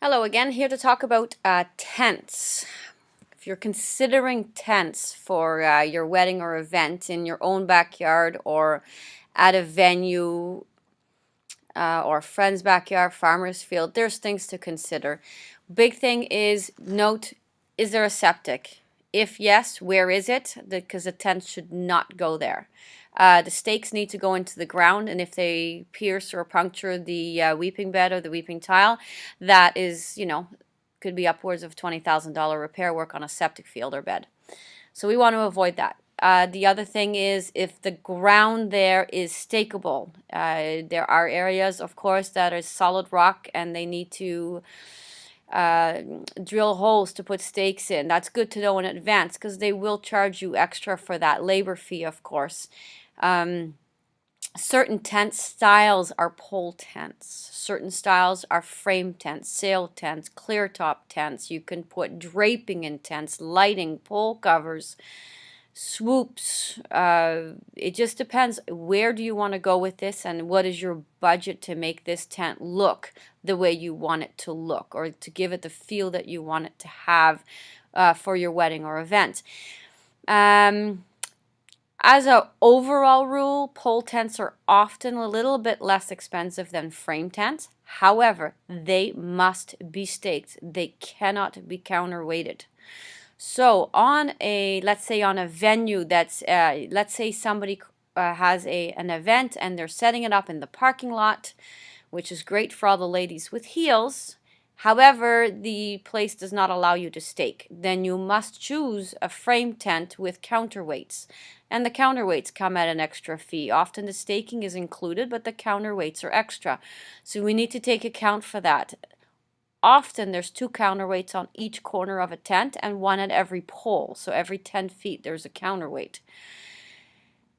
Hello again, here to talk about tents. If you're considering tents for your wedding or event in your own backyard or at a venue or a friend's backyard, farmer's field, there's things to consider. Big thing is note, is there a septic? If yes, where is it? Because the tent should not go there. The stakes need to go into the ground, and if they pierce or puncture the weeping bed or the weeping tile, that is, could be upwards of $20,000 repair work on a septic field or bed. So we want to avoid that. The other thing is if the ground there is stakeable. There are areas, of course, that are solid rock and they need to drill holes to put stakes in. That's good to know in advance because they will charge you extra for that labor fee, of course. Certain tent styles are pole tents. Certain styles are frame tents, sail tents, clear top tents. You can put draping in tents, lighting, pole covers, swoops. It just depends. Where do you want to go with this, and what is your budget to make this tent look the way you want it to look, or to give it the feel that you want it to have for your wedding or event. As an overall rule, pole tents are often a little bit less expensive than frame tents. However, they must be staked. They cannot be counterweighted. So on let's say on a venue that's, let's say somebody has an event and they're setting it up in the parking lot, which is great for all the ladies with heels. However, the place does not allow you to stake. Then you must choose a frame tent with counterweights. And the counterweights come at an extra fee. Often the staking is included, but the counterweights are extra. So we need to take account for that. Often there's 2 counterweights on each corner of a tent and 1 at every pole. So every 10 feet there's a counterweight.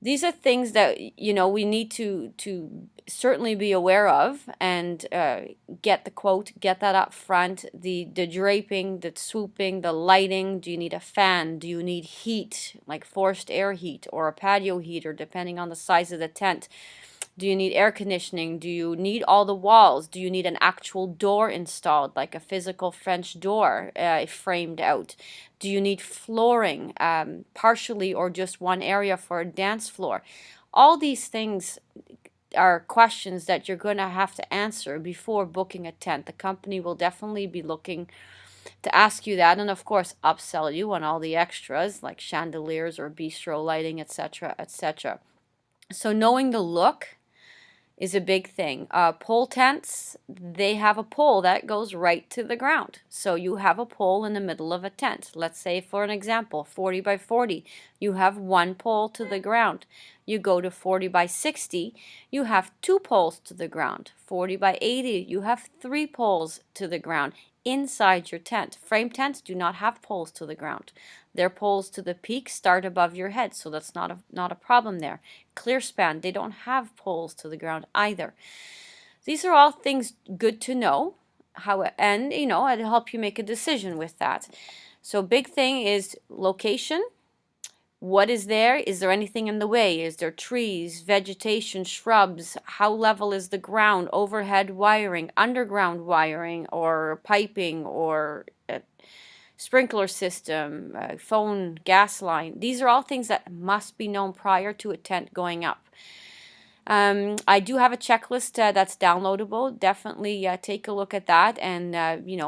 These are things that we need to certainly be aware of and get the quote, get that up front. The draping, the swooping, the lighting. Do you need a fan? Do you need heat, like forced air heat or a patio heater, depending on the size of the tent? Do you need air conditioning? Do you need all the walls? Do you need an actual door installed, like a physical French door framed out? Do you need flooring, partially or just one area for a dance floor? All these things are questions that you're going to have to answer before booking a tent. The company will definitely be looking to ask you that, and of course upsell you on all the extras like chandeliers or bistro lighting, etc., etc. So knowing the look is a big thing. Pole tents, they have a pole that goes right to the ground. So you have a pole in the middle of a tent. Let's say, for an example, 40 by 40, you have 1 pole to the ground. You go to 40 by 60, you have 2 poles to the ground. 40 by 80, you have 3 poles to the ground inside your tent. Frame tents do not have poles to the ground. Their poles to the peak start above your head, so that's not a problem there. Clear span, they don't have poles to the ground either. These are all things good to know, and it'll help you make a decision with that. So big thing is location. What is there? Is there anything in the way? Is there trees, vegetation, shrubs? How level is the ground? Overhead wiring, underground wiring, or piping, or sprinkler system, phone, gas line. These are all things that must be known prior to a tent going up. I do have a checklist that's downloadable. Definitely take a look at that and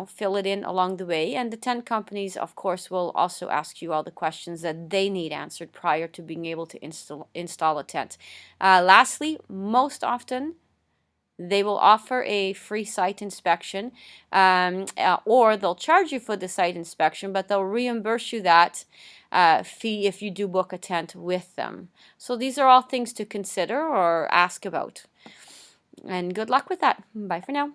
fill it in along the way. And the tent companies, of course, will also ask you all the questions that they need answered prior to being able to install a tent. Lastly, most often they will offer a free site inspection, or they'll charge you for the site inspection, but they'll reimburse you that fee if you do book a tent with them. So these are all things to consider or ask about. And good luck with that. Bye for now.